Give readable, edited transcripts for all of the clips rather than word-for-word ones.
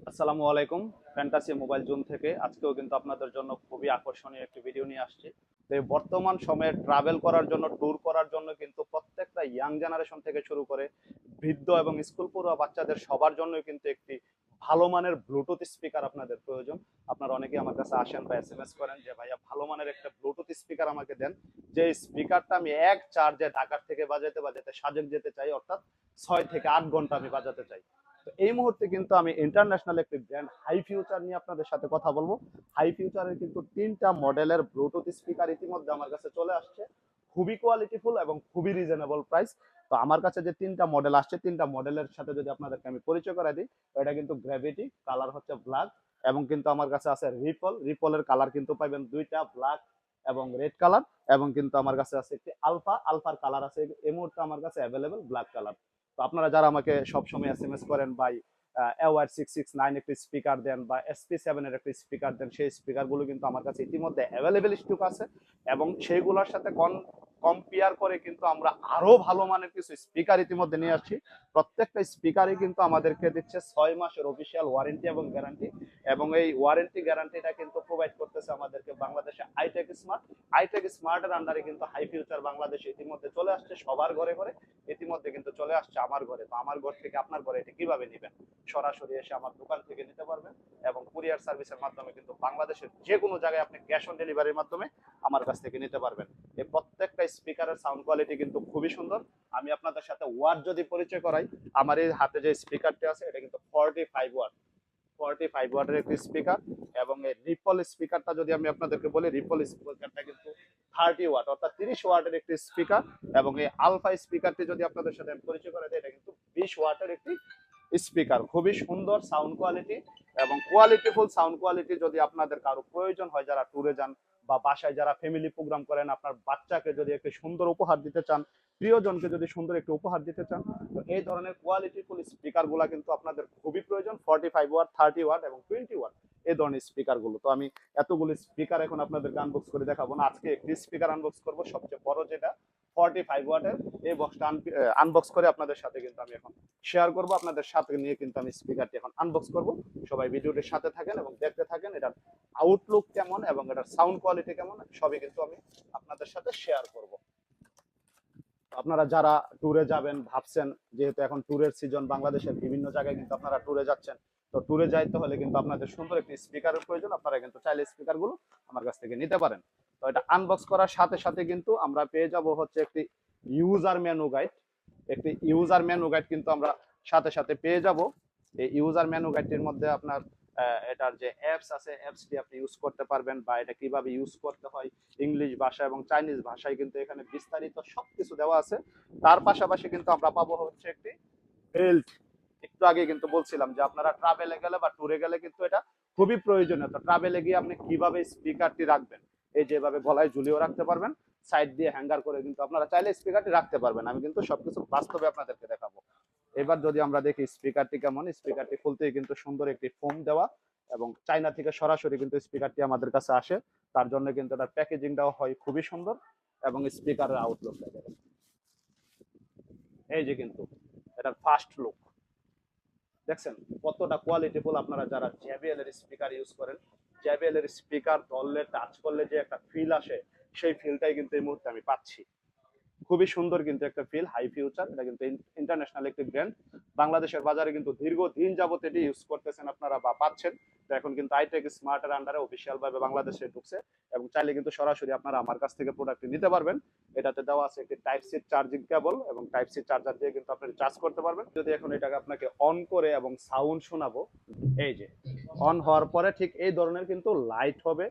আসসালামু আলাইকুম। Fantasy mobile zone থেকে আজকেও কিন্তু আপনাদের জন্য খুবই আকর্ষণীয় একটি ভিডিও নিয়ে আসছি। তো এই বর্তমান সময়ে ট্রাভেল করার জন্য, ট্যুর করার জন্য কিন্তু প্রত্যেকটা ইয়াং জেনারেশন থেকে শুরু করে বৃদ্ধ এবং স্কুল পড়ুয়া বাচ্চাদের সবার জন্যই কিন্তু একটি ভালো মানের ব্লুটুথ স্পিকার আপনাদের প্রয়োজন। আপনারা অনেকেই আমার কাছে আসেন বা এসএমএস করেন যে ভাইয়া ভালো মানের একটা ব্লুটুথ স্পিকার আমাকে দেন, যে স্পিকারটা আমি এক চার্জে ঢাকার থেকে বাজাতে বাজাতে সাজেক যেতে চাই, অর্থাৎ 6 থেকে 8 ঘন্টা আমি বাজাতে চাই। তো এই মুহূর্তে কিন্তু আমি ইন্টারন্যাশনাল একটি ব্র্যান্ড হাই ফিউচার নিয়ে আপনাদের সাথে কথা বলবো। হাই ফিউচারের কিন্তু 3টা মডেলের ব্লুটুথ স্পিকার ইতিমধ্যে আমার কাছে চলে আসছে, খুবই কোয়ালিটিফুল এবং খুবই রিজনেবল প্রাইস। তো আমার কাছে যে 3টা মডেল আসছে, 3টা মডেলের সাথে যদি আপনাদেরকে আমি পরিচয় করাই দিই, এটা কিন্তু গ্র্যাভিটি, কালার হচ্ছে ব্ল্যাক, এবং কিন্তু আমার কাছে আছে রিপলের কালার কিন্তু পাবেন দুইটা, ব্ল্যাক এবং রেড কালার, এবং কিন্তু আমার কাছে আছে একটি আলফার কালার আছে এই মুহূর্তে আমার কাছে অ্যাভেলেবেল ব্ল্যাক কালার। তো আপনারা যারা আমাকে সবসময় এসএমএস করেন ভাই AWR669 একটি স্পিকার দেন বা SP7 এর একটি স্পিকার দেন, সেই স্পিকারগুলো কিন্তু আমার কাছে ইতিমধ্যে অ্যাভেলেবেল স্টক আছে, এবং সেইগুলোর সাথে কম্পেয়ার করে কিন্তু আমরা আরো ভালো মানের কিছু স্পিকার ইতিমধ্যে নিয়ে আসছি। প্রত্যেকটা স্পিকারই কিন্তু আমাদেরকে দিচ্ছে 6 মাসের অফিসিয়াল ওয়ারেন্টি এবং গ্যারান্টি, এবং এই ওয়ারেন্টি গ্যারান্টিটা কিন্তু প্রোভাইড করতেছে আমাদেরকে বাংলাদেশে আইটেক স্মার্টের আন্ডারে কিন্তু হাই ফিউচার বাংলাদেশে ইতিমধ্যে চলে আসছে সবার ঘরে ঘরে, ইতিমধ্যে কিন্তু চলে আসছে আমার ঘরে। তো আমার ঘর থেকে আপনার ঘরে এটি কিভাবে নেবেন? সরাসরি এসে আমার দোকান থেকে নিতে পারবেন, এবং কুরিয়ার সার্ভিসের মাধ্যমে কিন্তু বাংলাদেশের যে কোনো জায়গায় আপনি ক্যাশ অন ডেলিভারির মাধ্যমে আমার কাছ থেকে নিতে পারবেন। এই প্রত্যেকটা স্পিকারের সাউন্ড কোয়ালিটি কিন্তু খুবই সুন্দর। আমি আপনাদের সাথে ওয়াট যদি পরিচয় করাই, আমার এই হাতে যে স্পিকারটি আছে এটা কিন্তু 45 ওয়াটের একটি স্পিকার, এবং এই রিপল স্পিকারটা যদি আমি আপনাদেরকে বলি, রিপল স্পিকারটা কিন্তু 30 ওয়াট অর্থাৎ 30 ওয়াটের একটি স্পিকার, এবং এই আলফা স্পিকারটি যদি আপনাদের সাথে আমি পরিচয় করে দিই, এটা কিন্তু 20 ওয়াটের একটি স্পিকার। খুবই সুন্দর সাউন্ড কোয়ালিটি এবং কোয়ালিটিফুল সাউন্ড কোয়ালিটি। যদি আপনাদের কারো প্রয়োজন হয়, যারা ট্যুরে যান বা বাসায় যারা ফ্যামিলি প্রোগ্রাম করেন, আপনার বাচ্চাকে যদি একটি সুন্দর উপহার দিতে চান, প্রিয়জনকে যদি সুন্দর একটি উপহার দিতে চান, তো এই ধরনের কোয়ালিটিফুল স্পিকার গুলা কিন্তু আপনাদের খুবই প্রয়োজন। 45 ওয়াট, 30 ওয়াট এবং 20 ওয়াট এই ধরনের স্পিকার গুলো। তো আমি এতগুলো স্পিকার এখন আপনাদেরকে আনবক্স করে দেখাবো না, আজকে একটি স্পিকার আনবক্স করবো, সবচেয়ে বড় যেটা 45 ওয়াটের। এই বক্সটা আনবক্স করে আপনাদের সাথে কিন্তু আমি এখন শেয়ার করব, আপনাদের সাথে নিয়ে কিন্তু আমি স্পিকারটি এখন আনবক্স করব। সবাই ভিডিওটির সাথে থাকেন এবং দেখতে থাকেন এটার আউটলুক কেমন এবং এটার সাউন্ড কোয়ালিটি কেমন, সবই কিন্তু আমি আপনাদের সাথে শেয়ার করব। আপনারা যারা ট্যুরে যাবেন ভাবছেন, যেহেতু এখন ট্যুরের সিজন, বাংলাদেশের বিভিন্ন জায়গায় কিন্তু আপনারা ট্যুরে যাচ্ছেন, তো ট্যুরে যাইতে হলে কিন্তু আপনাদের সুন্দর একটি স্পিকারের প্রয়োজন। আপনারা কিন্তু চাইলে স্পিকারগুলো আমার কাছ থেকে নিতে পারেন। তো এটা আনবক্স করার সাথে সাথে কিন্তু আমরা পেয়ে যাব হচ্ছে একটি ইউজার মেনু গাইড কিন্তু আমরা সাথে সাথে পেয়ে যাব। এই ইউজার মেনু গাইডটির মধ্যে আপনার এটার যে অ্যাপস আছে, অ্যাপসটি আপনি ইউজ করতে পারবেন, বা এটা কিভাবে ইউজ করতে হয় ইংলিশ ভাষা এবং চাইনিজ ভাষায় কিন্তু এখানে বিস্তারিত সবকিছু দেওয়া আছে। তার পাশাপাশি কিন্তু আমরা পাবো হচ্ছে একটি বেল্ট। একটু আগে কিন্তু বলছিলাম যে আপনারা ট্রাভেলে গেলে বা ট্যুরে গেলে কিন্তু এটা খুবই প্রয়োজনীয়। তো ট্রাভেলে গিয়ে আপনি কিভাবে স্পিকারটি রাখবেন, এই যেভাবে গলায় ঝুলিয়েও রাখতে পারবেন, সাইড দিয়ে হ্যাঙ্গার করে কিন্তু আপনারা চাইলে স্পিকারটি রাখতে পারবেন। আমি কিন্তু সবকিছু বাস্তবে আপনাদেরকে দেখাবো। এবার যদি আমরা দেখি স্পিকারটি কেমন, স্পিকারটি খুলতেই কিন্তু সুন্দর একটি ফোম দেওয়া, এবং চায়না থেকে সরাসরি কিন্তু স্পিকারটি আমাদের কাছে আসে, তার জন্য কিন্তু এটার প্যাকেজিংটাও হয় খুবই সুন্দর, এবং স্পিকারের আউটলুকটা দেখেন, এই যে কিন্তু এটার ফার্স্ট লুক দেখছেন কতটা কোয়ালিটিফুল। আপনারা যারা জেবিএল এর স্পিকার ইউজ করেন, জেবিএল এর স্পিকার ধরলে টাচ করলে যে একটা ফিল আসে, সেই ফিলটাই কিন্তু এই মুহূর্তে আমি পাচ্ছি। খুবই সুন্দর কিন্তু একটা ফিল। হাই ফিউচার এটা কিন্তু ইন্টারন্যাশনাল একটি ব্র্যান্ড, বাংলাদেশের বাজারে কিন্তু দীর্ঘদিন যাবত এটি ইউজ করতেছেন আপনারা বা পাচ্ছেন। তো এখন কিন্তু আইটেক স্মার্টের আন্ডারে অফিসিয়াল ভাবে বাংলাদেশে ঢুকছে, এবং চাইলে কিন্তু সরাসরি আপনারা আমার কাছ থেকে প্রোডাক্টটি নিতে পারবেন। এটাতে দেওয়া আছে একটি টাইপ সি চার্জিং কেবল, এবং টাইপ সি চার্জার দিয়ে কিন্তু আপনি চার্জ করতে পারবেন। যদি এখন এটাকে আপনাকে অন করে এবং সাউন্ড শোনাবো, এই যে অন হওয়ার পরে ঠিক এই ধরনের কিন্তু লাইট হবে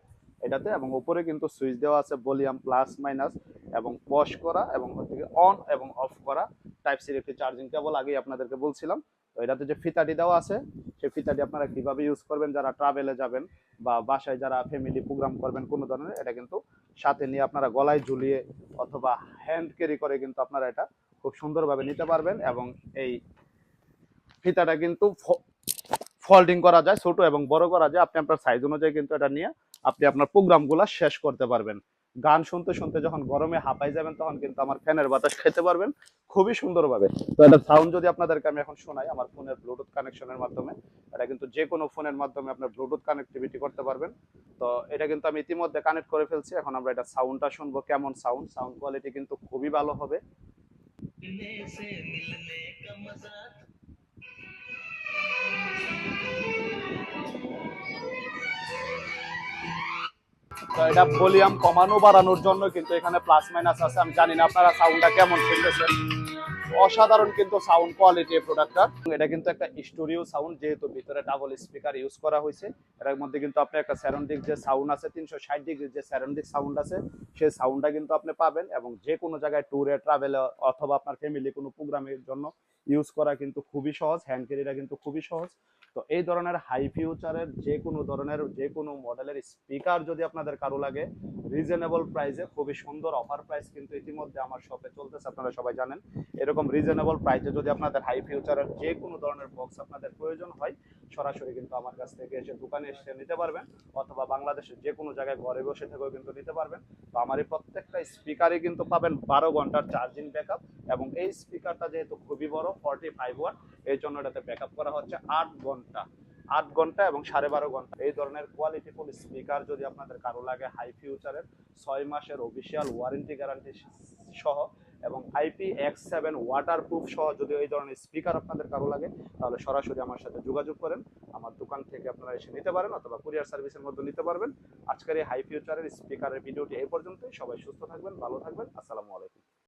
এটাতে, এবং উপরে কিন্তু সুইচ দেওয়া আছে ভলিউম প্লাস মাইনাস, এবং পজ করা এবং হচ্ছে অন এবং অফ করা। টাইপ সির একটি চার্জিং কেবল আগেই আপনাদেরকে বলছিলাম। তো এটাতে যে ফিতাটি দেওয়া আছে, সেই ফিতাটি আপনারা কিভাবে ইউজ করবেন, যারা ট্রাভেলে যাবেন বা বাসায় যারা ফ্যামিলি প্রোগ্রাম করবেন কোনো ধরনের, এটা কিন্তু সাথে নিয়ে আপনারা গলায় ঝুলিয়ে অথবা হ্যান্ড ক্যারি করে কিন্তু আপনারা এটা খুব সুন্দরভাবে নিতে পারবেন। এবং এই ফিতাটা কিন্তু ফোল্ডিং করা যায়, ছোট এবং বড় করা যায়, আপনি আপনার সাইজ অনুযায়ী কিন্তু এটা নিয়ে আপনি আপনার প্রোগ্রামগুলো শেষ করতে পারবেন। গান শুনতে শুনতে যখন গরমে হাঁপাই যাবেন তখন কিন্তু আমার ফ্যানের বাতাস খেতে পারবেন খুবই সুন্দরভাবে। তো এটা সাউন্ড যদি আপনাদেরকে আমি এখন শোনাই আমার ফোনের ব্লুটুথ কানেকশনের মাধ্যমে, এটা কিন্তু যে কোনো ফোনের মাধ্যমে আপনার ব্লুটুথ কানেক্টিভিটি করতে পারবেন। তো এটা কিন্তু আমি ইতিমধ্যে কানেক্ট করে ফেলছি, এখন আমরা এটা সাউন্ডটা শুনবো কেমন সাউন্ড। সাউন্ড কোয়ালিটি কিন্তু খুবই ভালো হবে। তো এটা ভলিউম কমানো বাড়ানোর জন্য কিন্তু এখানে প্লাস মাইনাস আছে, আমি জানি না আপনারা সাউন্ডটা কেমন শুনতেছেন। অসাধারণ কিন্তু সাউন্ড কোয়ালিটি এই প্রোডাক্টটা। এটা কিন্তু একটা স্টুডিও সাউন্ড, যেহেতু ভিতরে ডাবল স্পিকার ইউজ করা হয়েছে। এটার মধ্যে কিন্তু আপনি একটা সারাউন্ডিং যে সাউন্ড আছে 360 ডিগ্রি যে সারাউন্ডিং সাউন্ড আছে, সেই সাউন্ডটা কিন্তু আপনি পাবেন। এবং যে কোনো জায়গায় ট্যুরে ট্রাভেলে অথবা আপনার ফ্যামিলি কোনো প্রোগ্রামের জন্য ইউজ করা কিন্তু খুবই সহজ, হ্যান্ড ক্যারিটা কিন্তু খুবই সহজ। তো এই ধরনের হাই ফিউচারের যে কোনো ধরনের যে কোনো মডেলের স্পিকার যদি আপনাদের কারো লাগে, রিজনেবল প্রাইসে খুবই সুন্দর অফার প্রাইস কিন্তু ইতিমধ্যে আমার শপে চলতেছে, আপনারা সবাই জানেন। এরকম রিজনেবল প্রাইসে যদি আপনাদের হাই ফিউচারের যে কোনো ধরনের বক্স আপনাদের প্রয়োজন হয়, সরাসরি কিন্তু আমার কাছ থেকে এসে দোকানে এসে নিতে পারবেন, অথবা বাংলাদেশের যে কোনো জায়গায় ঘরে বসে থেকেও কিন্তু নিতে পারবেন। তো আমার এই প্রত্যেকটা স্পিকারই কিন্তু পাবেন 12 ঘন্টার চার্জিং ব্যাকআপ। এবং এই স্পিকারটা যেহেতু খুবই বড় 45 ওয়াট, এই জন্য এটাতে ব্যাকআপ করা হচ্ছে 8 ঘন্টা। 8 ঘন্টা এবং 12.5 ঘন্টা। এই ধরনের কোয়ালিটিফুল স্পিকার যদি আপনাদের কারো লাগে হাই ফিউচারের, 6 মাসের অফিসিয়াল ওয়ারেন্টি গ্যারান্টি সহ এবং IP-X7 ওয়াটার প্রুফ সহ যদি এই ধরনের স্পিকার আপনাদের কারো লাগে, তাহলে সরাসরি আমার সাথে যোগাযোগ করেন। আমার দোকান থেকে আপনারা এসে নিতে পারেন অথবা কুরিয়ার সার্ভিসের মধ্যে নিতে পারবেন। আজকের এই হাই ফিউচারের স্পিকারের ভিডিওটি এই পর্যন্তই। সবাই সুস্থ থাকবেন, ভালো থাকবেন। আসসালামু আলাইকুম।